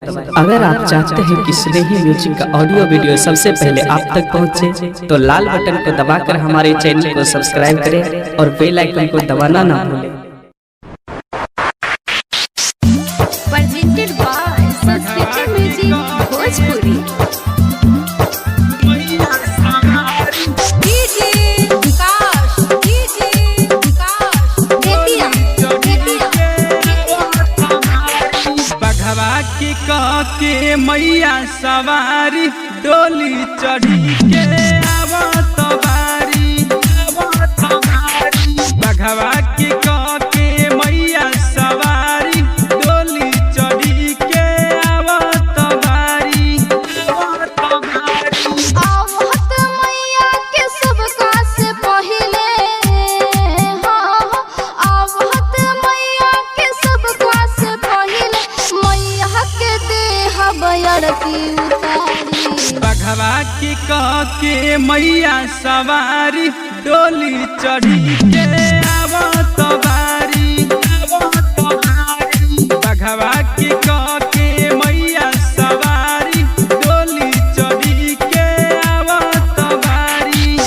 अगर आप चाहते हैं कि स्नेही म्यूजिक का ऑडियो वीडियो सबसे पहले आप तक पहुंचे, तो लाल बटन को दबाकर हमारे चैनल को सब्सक्राइब करें और बेल आइकन को दबाना ना भूलें। Presented by Sanskrit Music Bhojpuri। के मैया सवारी डोली चढ़ी के आवत बारी बघवा के मैया सवारी डोली चढ़ी के आवत बारी आवत मैया के सबका से पहिले आवत मैया के सबका से पहिले मैया के देह बयरती उतारी बघवा के मैया सवारी डोली चढ़ी के आवत बारी बघवा के मैया सवारी डोली चढ़ी के आवत बारी।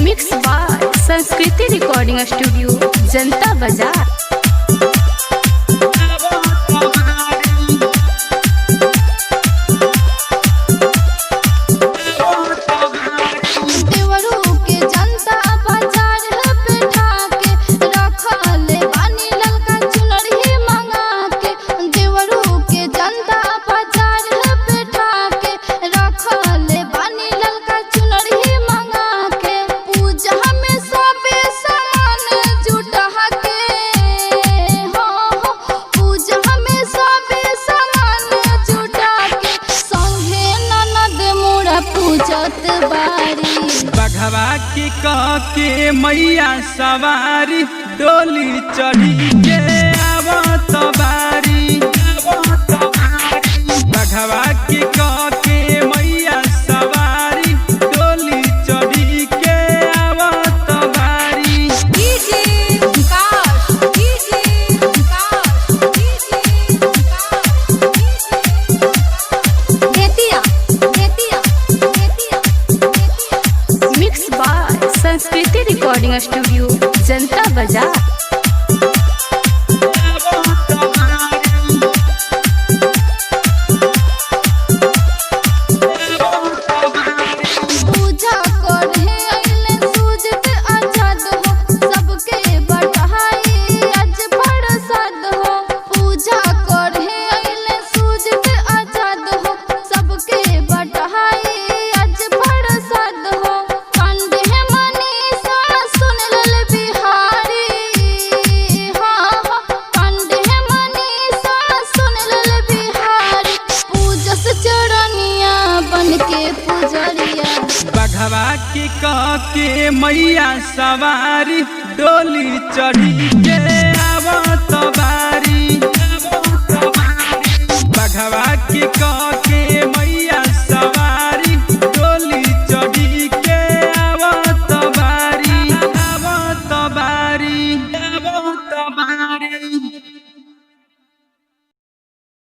मिक्स बाय संस्कृति रिकॉर्डिंग स्टूडियो जनता बाजार। बघवा के मैया सवारी डोली चढ़ी के आवत बारी बघवा के मैया सवारी डोली चढ़ी के आवत बारी। मिक्स बाय संस्कृति रिकॉर्डिंग स्टूडियो जनता बाजार। बघवा के मैया सवारी डोली चढ़ी के आवत बारी बघवा के